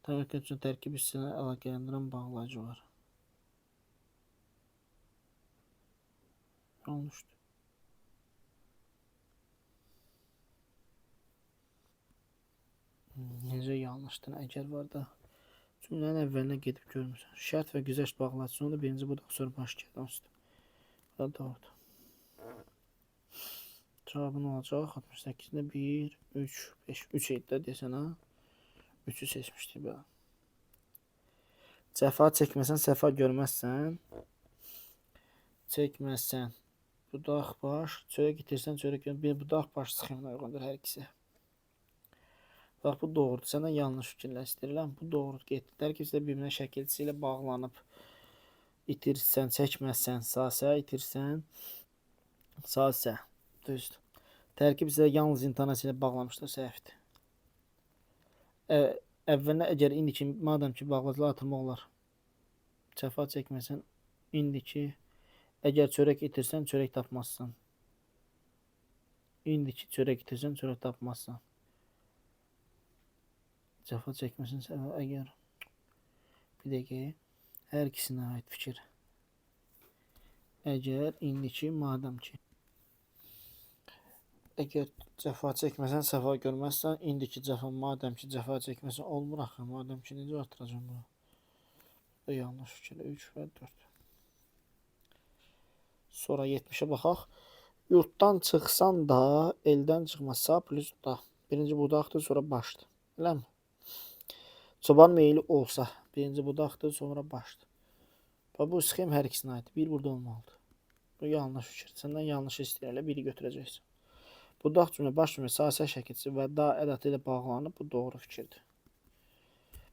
Tərkib üçün tərkib hissəsinə əlaqələndirən bağlayıcı var. Yanlışdır. Necə yanlışdır? Əgər var da cümlənin əvvəlinə gedib görmürsən. Şərt və güzəşt bağlayıcısını da birinci budaq sonra baş gəldi onsuz. Bu da doğrudur. Cavabı nə olacaq? 68-də 1, 3, 5. 3 idi də desən ha. 3-ü seçmişdik belə. Cəfa çəkməsən, səfa görməzsən. Çəkməzsən. Budaq baş, çörək itirsən, çörək görməzsən. Bir budaq baş sxemına uyğundur hər ikisi. Bax, bu doğrudur. Səndən yanlış fikirləşdirirəm. Bu doğrudur. Getdi. Tərkib isə bir-birinə şəkilçisi ilə bağlanıb. İtirsən, çəkməzsən, sasə, itirsən, sasə. Düzdür. Tərkib isə yalnız intonasiya ilə bağlamışdır, səhvdir. Əvvəlinə əgər indiki, madəm ki, bağlayıcılar atılmaq olar. Cəfa çəkməsən, indiki, əgər çörək itirsən, çörək tapmazsan. İndiki çörək itirsən, çörək tapmazsan. Cəfa çəkməsinsə, əgər bir dəqiqə, hər ikisinə aid fikir. Əgər indiki, madəm ki, Əgər cəfa çəkməsən, səfa görməzsən. İndiki cəfa madəm ki cəfa çəkməsən olmur axı. Madəm ki necə artıracam bunu? Bu yanlış fikir. 3 və 4. Sonra 70-ə baxaq. Yurtdan çıxsan da, eldən çıxmasa plus da. Birinci budaqdır, sonra başdır. Eləmi? Çoban meyli olsa, birinci budaqdır, sonra başdır. Bu sxem hər ikisinə aiddir. Bir burada olmalıdır. Bu yanlış fikir. Səndən yanlış istəyir. Elə biri götürəcəksən. Budaq cümlə, baş cümlə, sahə şəkilçisi və da ədatı ilə bağlanıb. Bu doğru fikirdir.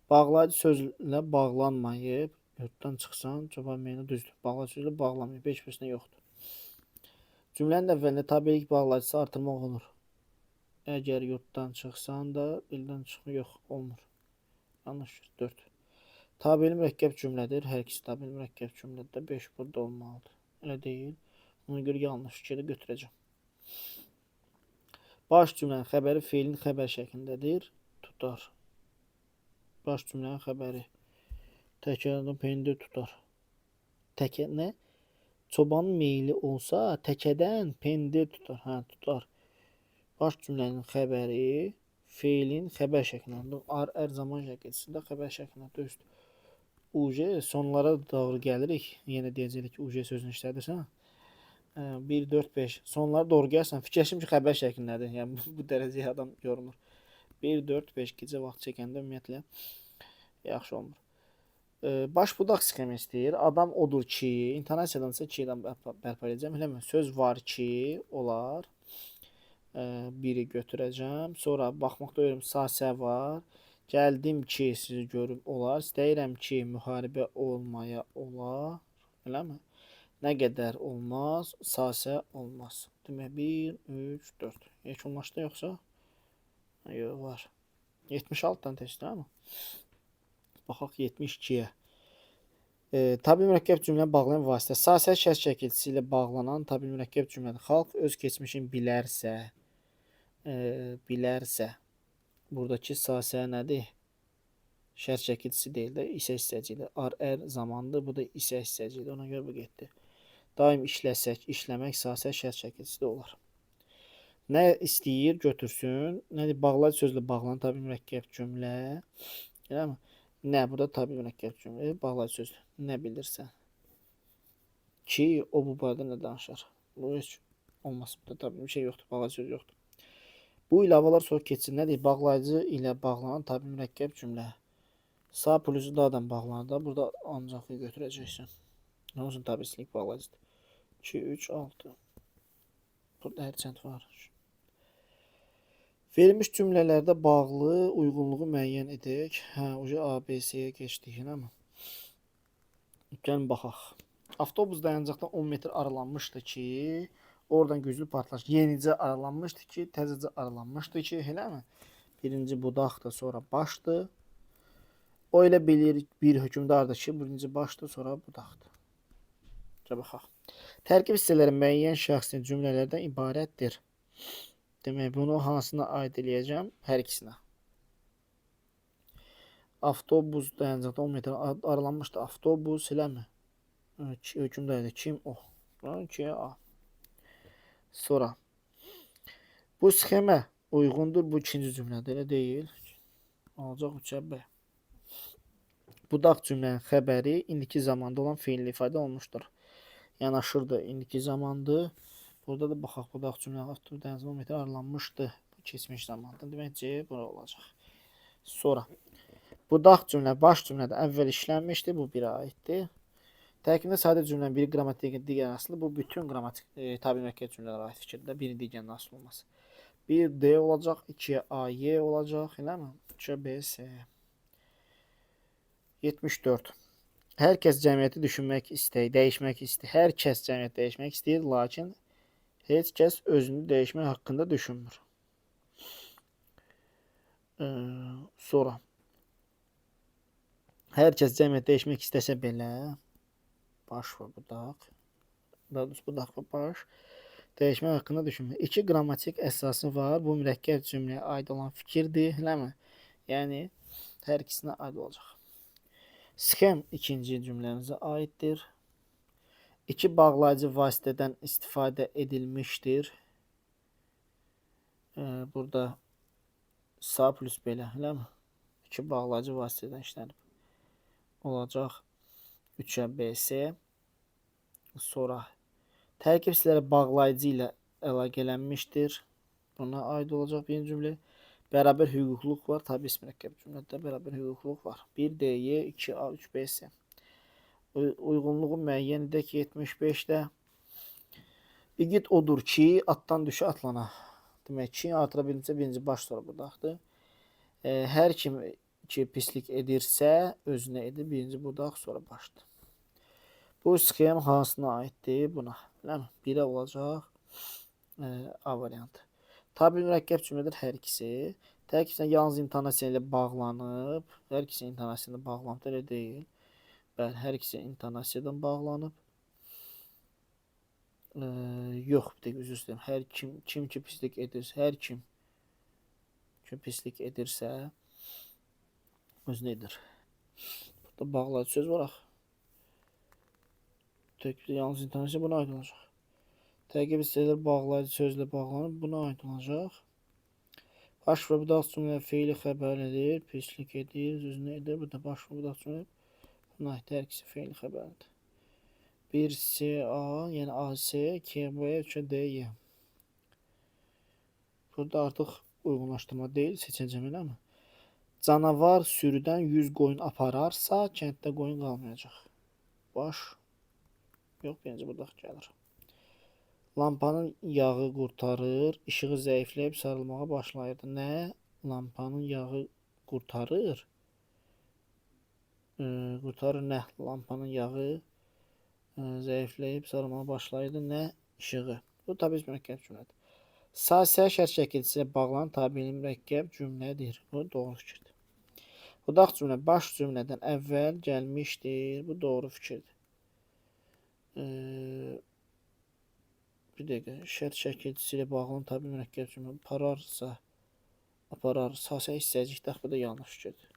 Bağlayıcı sözlə bağlanmayıb. Yurtdan çıxsan, çoban meyli düzdür. Bağlayıcı sözlə bağlanmayıb. Heç birisində yoxdur. Cümlənin əvvəlində tabiilik bağlayıcısı artırmaq olur. Əgər yurtdan çıxsan da, eldən çıxma yox, olmur. Yanlış fikir. 4. Tabeli mürəkkəb cümlədir. Hər ikisi tabeli mürəkkəb cümlədir. 5 burada olmalıdır. Elə deyil. Ona görə yanlış fikri götürəcəm. Baş cümlənin xəbəri feilin xəbər şəklindədir. Tutar. Baş cümlənin xəbəri. Təkədən pendir tutar. Təkə nə? Çobanın meyli olsa təkədən pendir tutar. Hə, tutar. Baş cümlənin xəbəri feilin xəbər şəklindədir. Ar zaman şəkilçisində xəbər şəklində düzdür. UJ sonlara doğru gəlirik. Yenə deyəcəyik ki, UJ sözünü işlədirsən. 1, 4, 5. Sonlara doğru gəlsən, fikirləşim ki, xəbər şəklindədir. Yəni bu dərəcəyə adam görmür. 1, 4, 5 gecə vaxt çəkəndə ümumiyyətlə yaxşı olmur. Baş budaq sxemi istəyir. Adam odur ki, intonasiyadansa 2-dən bərpa edəcəm. Eləmi? Söz var ki, olar. Biri götürəcəm. Sonra baxmaqda görürüm, sasə var. Gəldim ki, sizi görüm olar. İstəyirəm ki, müharibə olmaya olar. Eləmi? Nə qədər olmaz, sasə olmaz. Demək 1, 3, 4. Yekunlaşdı yoxsa? Yox, var. 76-dan testdir amma. Baxaq 72-yə. Tabi mürəkkəb cümlə bağlayan vasitə. Sasə şərt şəkilçisi ilə bağlanan tabi mürəkkəb cümlədir. Xalq öz keçmişini bilərsə, buradakı sasə nədir? Şərt şəkilçisi deyil də, isə hissəcidir. Ar zamandır, bu da isə hissəcidir. Ona görə bu getdi. Daim işləsək, işləmək sasə şərt şəkilçisi də olar. Nə istəyir, götürsün. Nədir? Bağlayıcı sözlə bağlanan tabi mürəkkəb cümlə. Eləmi? Nə? Burada tabi mürəkkəb cümlə. Bağlayıcı sözlə. Nə bilirsən? Ki, o bu barədə nə danışar? Bu heç olmaz. Burada tabi bir şey yoxdur. Bağlayıcı söz yoxdur. Bu ilavələr sonra keçir. Nədir? Bağlayıcı ilə bağlanan tabi mürəkkəb cümlə. Sağ plusu da'dan bağlanır da. Burada ancaq götürəcəksən. Nə olsun tabisilik bağlayıcıdır. 2, 3, 6. Burada hərçənd var. Verilmiş cümlələrdə bağlı uyğunluğu müəyyən edək. Hə, uca ABC-yə keçdik. Eləmi? Gəlin baxaq. Avtobus dayanacaqdan 10 metr aralanmışdı ki, oradan güclü partlayış yenicə aralanmışdı ki, təzəcə aralanmışdı ki, eləmi? Birinci budaqdır, sonra başdır. O elə bilir bir hökümdardır ki, birinci başdır, sonra budaqdır. Baxaq. Tərkib hissələri müəyyən şəxsin cümlələrdən ibarətdir. Demək, bunu hansına aid eləyəcəm? Hər ikisinə. Avtobus dayanacaqda 10 metr aralanmışdı. Avtobus eləmi? Hökümdardır. Kim o? 2A. Sonra. Bu sxemə uyğundur. Bu ikinci cümlədə elə deyil. Olacaq 3B. Budaq cümlənin xəbəri indiki zamanda olan feilli ifadə olmuşdur. Yanaşırdı. İndiki zamandır. Burada da baxaq. Budaq cümlə avtobus dayanacaqda 10 metr aralanmışdı. Bu keçmiş zamanda. Demək C bura olacaq. Sonra. Budaq cümlə baş cümlədə əvvəl işlənmişdi. Bu birə aiddir. Tərkibində sadə cümlənin biri qrammatik, digər asılı. Bu bütün qrammatik tabi mürəkkəb cümlələrə aid fikirdir. Biri digərinin asılı olması. 1 D olacaq, 2 A, Y olacaq, eləmi? 3 B, S. 74. Hər kəs cəmiyyəti düşünmək istəyir, dəyişmək istəyir. Hər kəs cəmiyyəti dəyişmək istəyir, lakin heç kəs özünü dəyişmək haqqında düşünmür. Sonra. Hər kəs cəmiyyəti dəyişmək istəsə belə, baş və budaq, daha doğrusu budaq və baş, dəyişmək haqqında düşünmür. 2 qrammatik əsası var. Bu mürəkkəb cümləyə aid olan fikirdir, eləmi? Yəni, hər ikisinə aid olacaq. Sxem ikinci cümləmizə aiddir. 2 bağlayıcı vasitədən istifadə edilmişdir. Burada sağ plus belə, eləmi? İki bağlayıcı vasitədən işlənib olacaq. 3-ə BS. Sonra tərkib hissələri bağlayıcı ilə əlaqələnmişdir. Buna aid olacaq birinci cümlə. Bərabər hüquqluq var. Tabi mürəkkəb cümlədə bərabər hüquqluq var. 1DY, 2A, 3BS. Uyğunluğu müəyyən edək ki, 75-də. İgid odur ki, atdan düşə atlana. Demək ki, artıra bilinsə birinci baş sonra budaqdır. Hər kim ki pislik edirsə, özünə edir. Birinci budaq sonra başdır. Bu sxem hansına aiddir? Buna. 1'ə olacaq A variantı. Tabi mürəkkəb cümlədir hər ikisi. Tərkiblə yalnız intonasiya ilə bağlanıb. Hər ikisi intonasiyadan bağlanıb, elə deyil. Bəli, hər ikisi intonasiyadan bağlanıb. Yox, bir dəqiqə üzr istəyirəm. Hər kim ki pislik edirsə, hər kim ki pislik edirsə özünə edir. Burada bağlayıcı söz var axı. Tərkiblə yalnız intonasiya buna aid olacaq. Tərkib hissələri bağlayıcı sözlə bağlanıb buna aid olacaq. Baş və budaq cümlə feili xəbər edir, pislik edir, özünə edir. Burada baş və budaq cümlə buna aid hər ikisi feili xəbərdir. 1CA, yəni AC, 2B, 3DY. Burada artıq uyğunlaşdırma deyil, seçəcəm eləmi? Canavar sürüdən 100 qoyun apararsa, kənddə qoyun qalmayacaq. Baş. Yox, birinci budaq gəlir. Lampanın yağı qurtarır, işığı zəifləyib sarılmağa başlayırdı. Nə? Lampanın yağı qurtarır. Qurtarır nə? Lampanın yağı zəifləyib sarılmağa başlayırdı. Nə? İşığı. Bu tabi mürəkkəb cümlədir. Sasiyə şərt şəkilçisi ilə bağlanan tabeli mürəkkəb cümlədir. Bu doğru fikirdir. Budaq cümlə baş cümlədən əvvəl gəlmişdir. Bu doğru fikirdir. Bir dəqiqə, şərt şəkilçisi ilə bağlanan tabi mürəkkəb cümlə aparar, sasiyə hissəcikdə bu da yanlış fikirdir.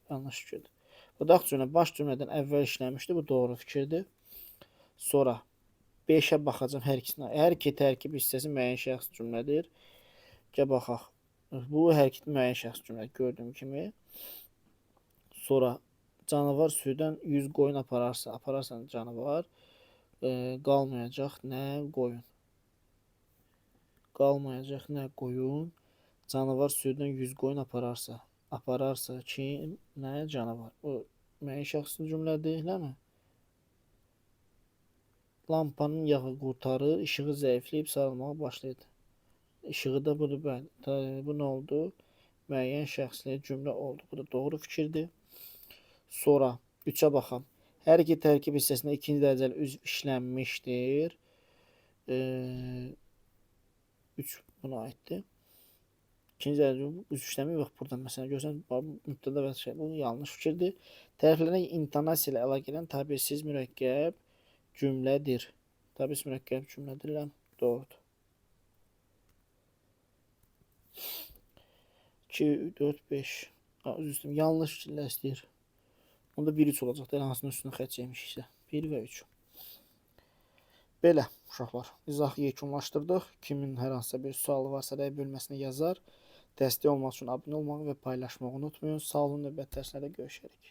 Yanlış fikirdir. Budaq cümlə baş cümlədən əvvəl işləmişdir. Bu doğru fikirdir. Sonra 5'ə baxacağım hər ikisinə. Hər iki tərkib hissəsi müəyyən şəxs cümlədir. Gəl baxaq. Bu hər iki müəyyən şəxs cümlədir gördüyüm kimi. Sonra canavar sürüdən 100 qoyun apararsan canavar qalmayacaq nə qoyun. Qalmayacaq nə qoyun. Canavar sürüdən 100 qoyun apararsa ki nə canavar. Bu müəyyən şəxsin cümlədir, eləmi? Lampanın yağı qurtarır, işığı zəifləyib sarılmağa başlayır. İşığı da budur, bəli. Bu nə oldu? Müəyyən şəxsli cümlə oldu. Bu da doğru fikirdir. Sonra 3'ə baxaq. Hər iki tərkib hissəsində ikinci dərəcəli üzv işlənmişdir. 3 buna aiddir. İkinci dərəcəli üzv işləmi yox burada. Məsələn, görsən, mübtəda və şey, bu yanlış fikirdir. Tərəflərə intonasiya ilə əlaqələnən təbirsiz mürəkkəb cümlədir. Təbirsiz mürəkkəb cümlədir. Doğrudur. 2, 4, 5. Yanlış fikirlər istəyir. Onda 1-3 olacaq. Hansının üstünə xətt çəkmişiksə. 1 və 3. Belə uşaqlar. İzahı yekunlaşdırdıq. Kimin hər hansısa bir sualı varsa rəy bölməsinə yazar. Dəstək olmaq üçün abunə olmağı və paylaşmağı unutmayın. Sağ olun, növbəti dərslərdə görüşərik.